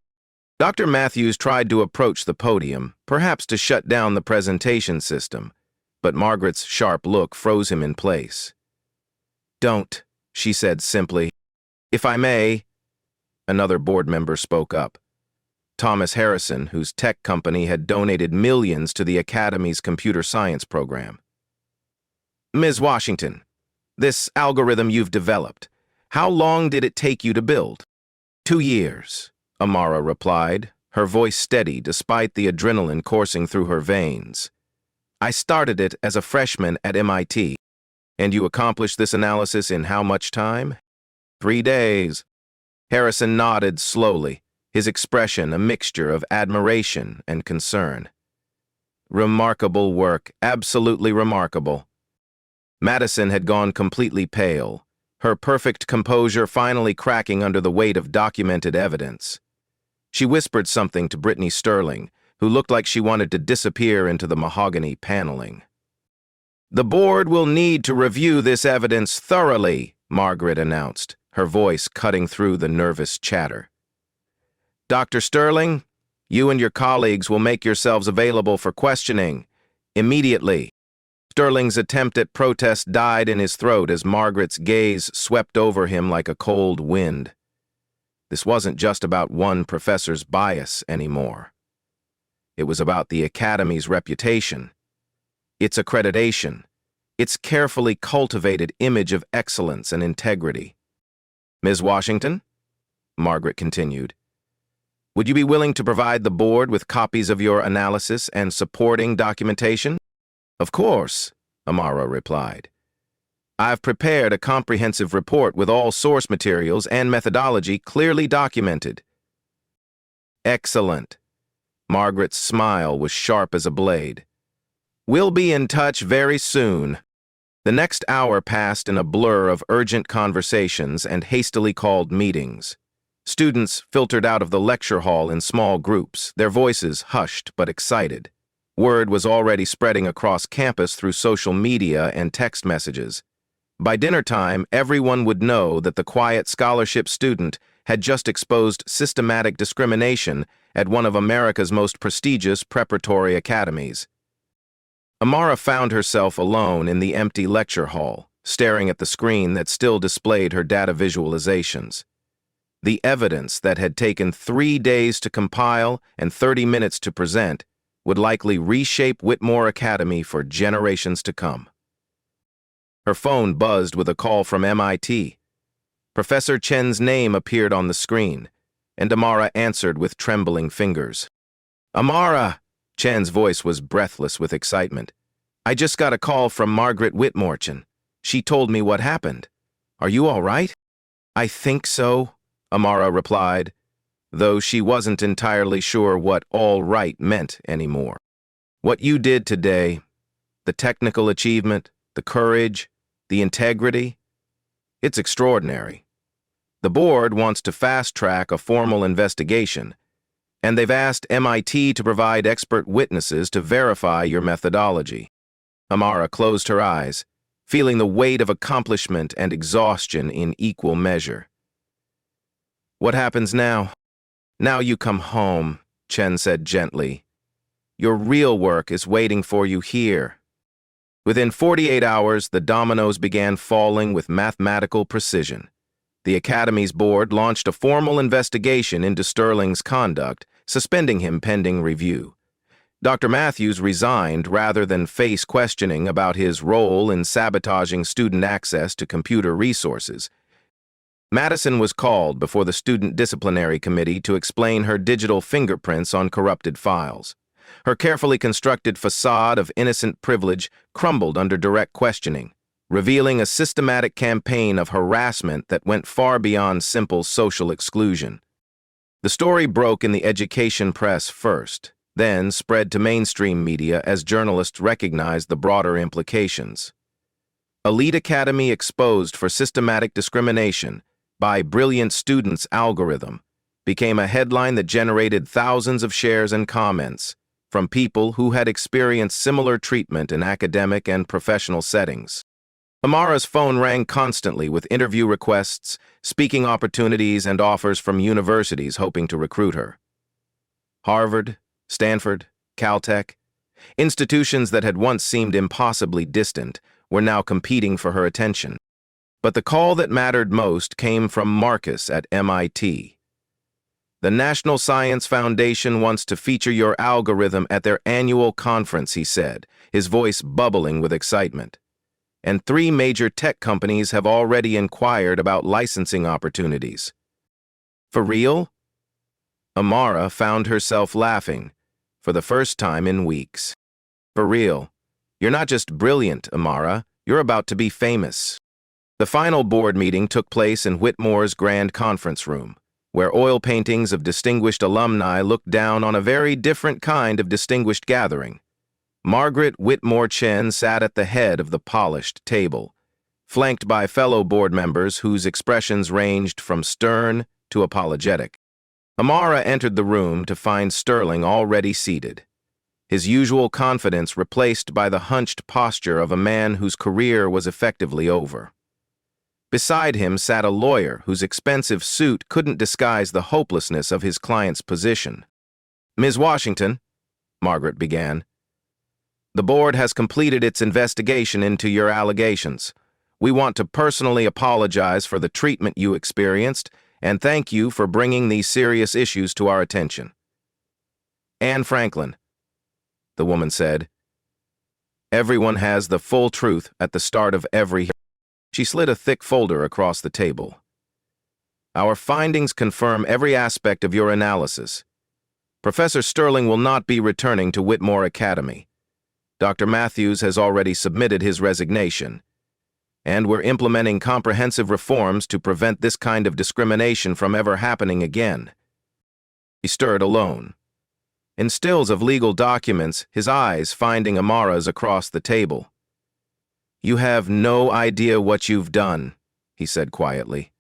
Dr. Matthews tried to approach the podium, perhaps to shut down the presentation system, but Margaret's sharp look froze him in place. "Don't," she said simply. "If I may." Another board member spoke up. Thomas Harrison, whose tech company had donated millions to the Academy's computer science program. "Ms. Washington, this algorithm you've developed, how long did it take you to build?" 2 years, Amara replied, her voice steady despite the adrenaline coursing through her veins. "I started it as a freshman at MIT. And you accomplished this analysis in how much time?" 3 days. Harrison nodded slowly, his expression a mixture of admiration and concern. "Remarkable work, absolutely remarkable." Madison had gone completely pale, her perfect composure finally cracking under the weight of documented evidence. She whispered something to Brittany Sterling, who looked like she wanted to disappear into the mahogany paneling. "The board will need to review this evidence thoroughly," Margaret announced, her voice cutting through the nervous chatter. "Dr. Sterling, you and your colleagues will make yourselves available for questioning immediately." Sterling's attempt at protest died in his throat as Margaret's gaze swept over him like a cold wind. This wasn't just about one professor's bias anymore. It was about the Academy's reputation, its accreditation, its carefully cultivated image of excellence and integrity. "Ms. Washington," Margaret continued, "would you be willing to provide the board with copies of your analysis and supporting documentation?" "Of course," Amara replied. "I've prepared a comprehensive report with all source materials and methodology clearly documented." "Excellent." Margaret's smile was sharp as a blade. "We'll be in touch very soon." The next hour passed in a blur of urgent conversations and hastily called meetings. Students filtered out of the lecture hall in small groups, their voices hushed but excited. Word was already spreading across campus through social media and text messages. By dinner time, everyone would know that the quiet scholarship student had just exposed systematic discrimination at one of America's most prestigious preparatory academies. Amara found herself alone in the empty lecture hall, staring at the screen that still displayed her data visualizations. The evidence that had taken 3 days to compile and 30 minutes to present would likely reshape Whitmore Academy for generations to come. Her phone buzzed with a call from MIT. Professor Chen's name appeared on the screen, and Amara answered with trembling fingers. "Amara!" Chen's voice was breathless with excitement. "I just got a call from Margaret Whitmore. She told me what happened. Are you all right?" "I think so," Amara replied, though she wasn't entirely sure what all right meant anymore. "What you did today, the technical achievement, the courage, the integrity, it's extraordinary. The board wants to fast-track a formal investigation, and they've asked MIT to provide expert witnesses to verify your methodology." Amara closed her eyes, feeling the weight of accomplishment and exhaustion in equal measure. "What happens now?" "Now you come home," Chen said gently. "Your real work is waiting for you here." Within 48 hours, the dominoes began falling with mathematical precision. The Academy's board launched a formal investigation into Sterling's conduct, suspending him pending review. Dr. Matthews resigned rather than face questioning about his role in sabotaging student access to computer resources. Madison was called before the Student Disciplinary Committee to explain her digital fingerprints on corrupted files. Her carefully constructed facade of innocent privilege crumbled under direct questioning, revealing a systematic campaign of harassment that went far beyond simple social exclusion. The story broke in the education press first, then spread to mainstream media as journalists recognized the broader implications. "Elite Academy exposed for systematic discrimination by brilliant students' algorithm" became a headline that generated thousands of shares and comments from people who had experienced similar treatment in academic and professional settings. Amara's phone rang constantly with interview requests, speaking opportunities, and offers from universities hoping to recruit her. Harvard, Stanford, Caltech, institutions that had once seemed impossibly distant were now competing for her attention. But the call that mattered most came from Marcus at MIT. "The National Science Foundation wants to feature your algorithm at their annual conference," he said, his voice bubbling with excitement. "And 3 major tech companies have already inquired about licensing opportunities." "For real?" Amara found herself laughing, for the first time in weeks. "For real. You're not just brilliant, Amara, you're about to be famous." The final board meeting took place in Whitmore's grand conference room, where oil paintings of distinguished alumni looked down on a very different kind of distinguished gathering. Margaret Whitmore Chen sat at the head of the polished table, flanked by fellow board members whose expressions ranged from stern to apologetic. Amara entered the room to find Sterling already seated, his usual confidence replaced by the hunched posture of a man whose career was effectively over. Beside him sat a lawyer whose expensive suit couldn't disguise the hopelessness of his client's position. "Ms. Washington," Margaret began, "the board has completed its investigation into your allegations. We want to personally apologize for the treatment you experienced and thank you for bringing these serious issues to our attention." "Anne Franklin," the woman said, "everyone has the full truth at the start of every..." She slid a thick folder across the table. "Our findings confirm every aspect of your analysis. Professor Sterling will not be returning to Whitmore Academy. Dr. Matthews has already submitted his resignation, and we're implementing comprehensive reforms to prevent this kind of discrimination from ever happening again." He stirred alone. In stills of legal documents, his eyes finding Amara's across the table. "You have no idea what you've done," he said quietly,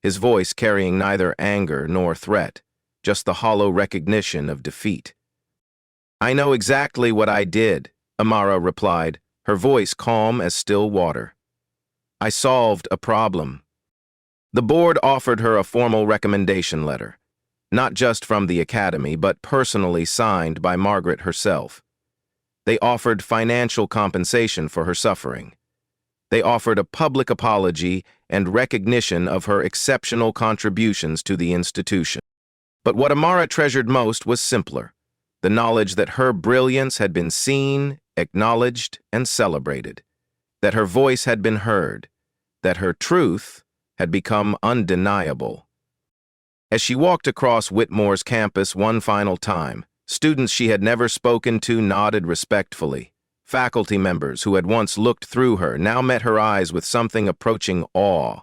his voice carrying neither anger nor threat, just the hollow recognition of defeat. "I know exactly what I did," Amara replied, her voice calm as still water. "I solved a problem." The board offered her a formal recommendation letter, not just from the Academy, but personally signed by Margaret herself. They offered financial compensation for her suffering. They offered a public apology and recognition of her exceptional contributions to the institution. But what Amara treasured most was simpler: the knowledge that her brilliance had been seen, acknowledged, and celebrated, that her voice had been heard, that her truth had become undeniable. As she walked across Whitmore's campus one final time, students she had never spoken to nodded respectfully. Faculty members who had once looked through her now met her eyes with something approaching awe.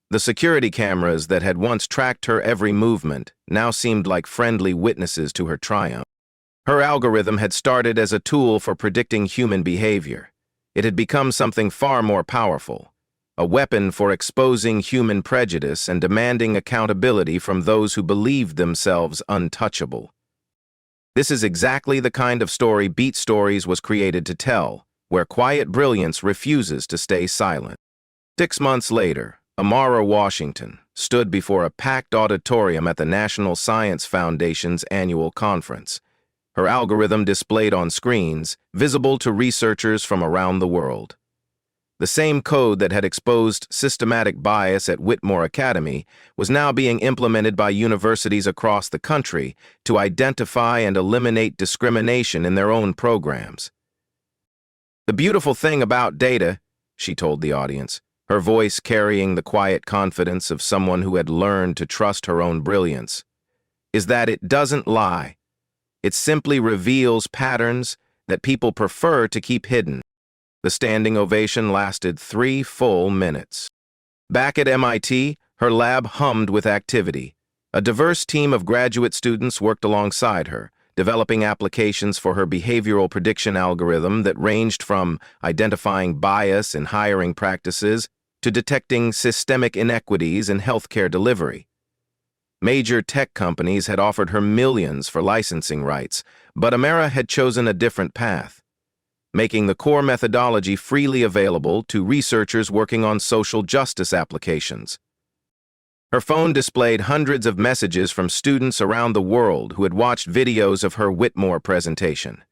The security cameras that had once tracked her every movement now seemed like friendly witnesses to her triumph. Her algorithm had started as a tool for predicting human behavior. It had become something far more powerful, a weapon for exposing human prejudice and demanding accountability from those who believed themselves untouchable. This is exactly the kind of story Beat Stories was created to tell, where quiet brilliance refuses to stay silent. 6 months later, Amara Washington stood before a packed auditorium at the National Science Foundation's annual conference. Her algorithm displayed on screens, visible to researchers from around the world. The same code that had exposed systematic bias at Whitmore Academy was now being implemented by universities across the country to identify and eliminate discrimination in their own programs. "The beautiful thing about data," she told the audience, her voice carrying the quiet confidence of someone who had learned to trust her own brilliance, "is that it doesn't lie. It simply reveals patterns that people prefer to keep hidden." The standing ovation lasted 3 full minutes. Back at MIT, her lab hummed with activity. A diverse team of graduate students worked alongside her, developing applications for her behavioral prediction algorithm that ranged from identifying bias in hiring practices to detecting systemic inequities in healthcare delivery. Major tech companies had offered her millions for licensing rights, but Amara had chosen a different path, making the core methodology freely available to researchers working on social justice applications. Her phone displayed hundreds of messages from students around the world who had watched videos of her Whitmore presentation.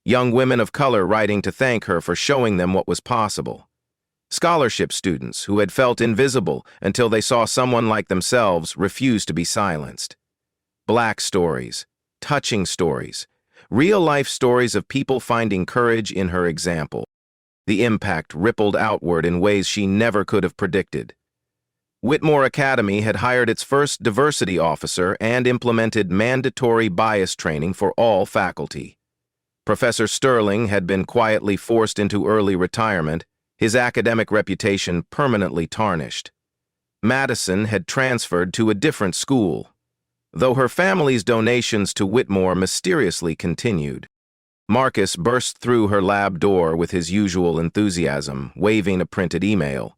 Young women of color writing to thank her for showing them what was possible. Scholarship students who had felt invisible until they saw someone like themselves refuse to be silenced. Black stories, touching stories, real-life stories of people finding courage in her example. The impact rippled outward in ways she never could have predicted. Whitmore Academy had hired its first diversity officer and implemented mandatory bias training for all faculty. Professor Sterling had been quietly forced into early retirement, his academic reputation permanently tarnished. Madison had transferred to a different school, though her family's donations to Whitmore mysteriously continued. Marcus burst through her lab door with his usual enthusiasm, waving a printed email.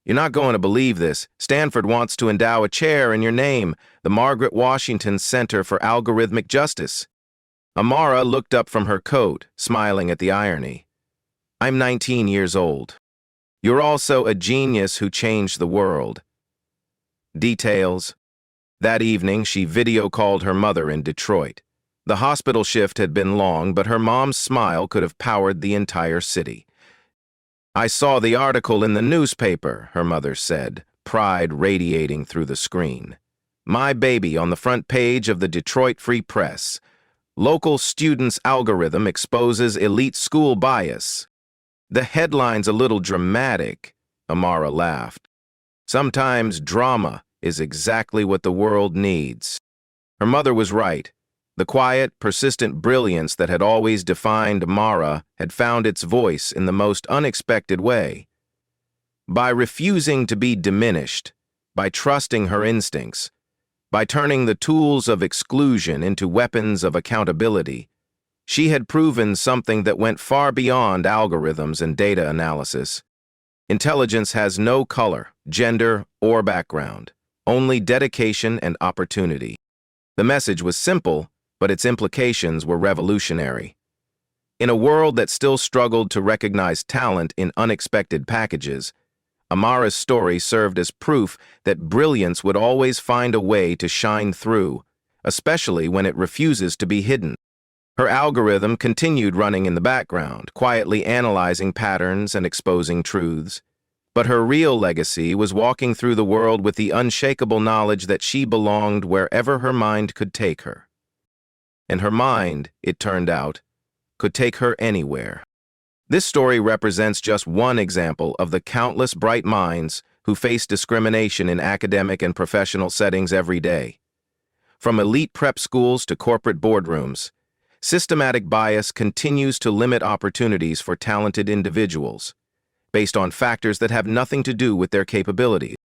"You're not going to believe this. Stanford wants to endow a chair in your name, the Margaret Washington Center for Algorithmic Justice." Amara looked up from her coat, smiling at the irony. "I'm 19 years old. You're also a genius who changed the world." Details. That evening, she video-called her mother in Detroit. The hospital shift had been long, but her mom's smile could have powered the entire city. "I saw the article in the newspaper," her mother said, pride radiating through the screen. "My baby on the front page of the Detroit Free Press. Local student's algorithm exposes elite school bias." "The headline's a little dramatic," Amara laughed. "Sometimes drama is exactly what the world needs." Her mother was right. The quiet, persistent brilliance that had always defined Amara had found its voice in the most unexpected way. By refusing to be diminished, by trusting her instincts, by turning the tools of exclusion into weapons of accountability, she had proven something that went far beyond algorithms and data analysis. Intelligence has no color, gender, or background, only dedication and opportunity. The message was simple, but its implications were revolutionary. In a world that still struggled to recognize talent in unexpected packages, Amara's story served as proof that brilliance would always find a way to shine through, especially when it refuses to be hidden. Her algorithm continued running in the background, quietly analyzing patterns and exposing truths. But her real legacy was walking through the world with the unshakable knowledge that she belonged wherever her mind could take her. and her mind, it turned out, could take her anywhere. This story represents just one example of the countless bright minds who face discrimination in academic and professional settings every day. From elite prep schools to corporate boardrooms, systematic bias continues to limit opportunities for talented individuals, based on factors that have nothing to do with their capabilities.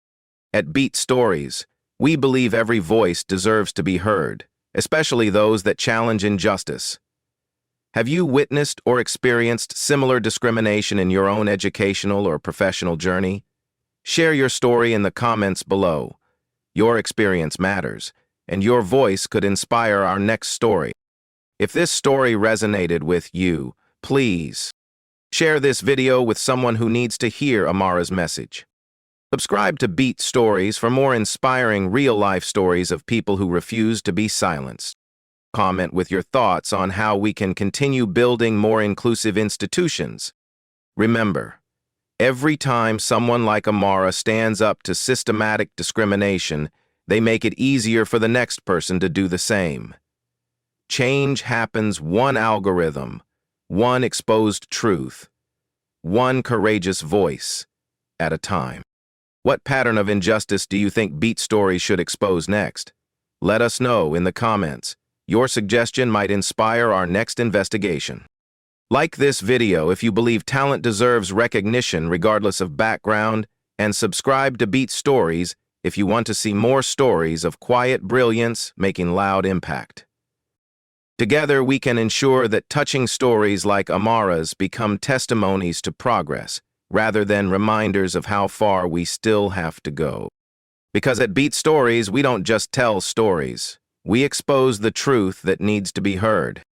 At Beat Stories, we believe every voice deserves to be heard, especially those that challenge injustice. Have you witnessed or experienced similar discrimination in your own educational or professional journey? Share your story in the comments below. Your experience matters, and your voice could inspire our next story. If this story resonated with you, please share this video with someone who needs to hear Amara's message. Subscribe to Beat Stories for more inspiring real-life stories of people who refuse to be silenced. Comment with your thoughts on how we can continue building more inclusive institutions. Remember, every time someone like Amara stands up to systematic discrimination, they make it easier for the next person to do the same. Change happens one algorithm, one exposed truth, one courageous voice at a time. What pattern of injustice do you think Beat Stories should expose next? Let us know in the comments. Your suggestion might inspire our next investigation. Like this video if you believe talent deserves recognition regardless of background, and subscribe to Beat Stories if you want to see more stories of quiet brilliance making loud impact. Together, we can ensure that touching stories like Amara's become testimonies to progress, rather than reminders of how far we still have to go. Because at Beat Stories, we don't just tell stories. We expose the truth that needs to be heard.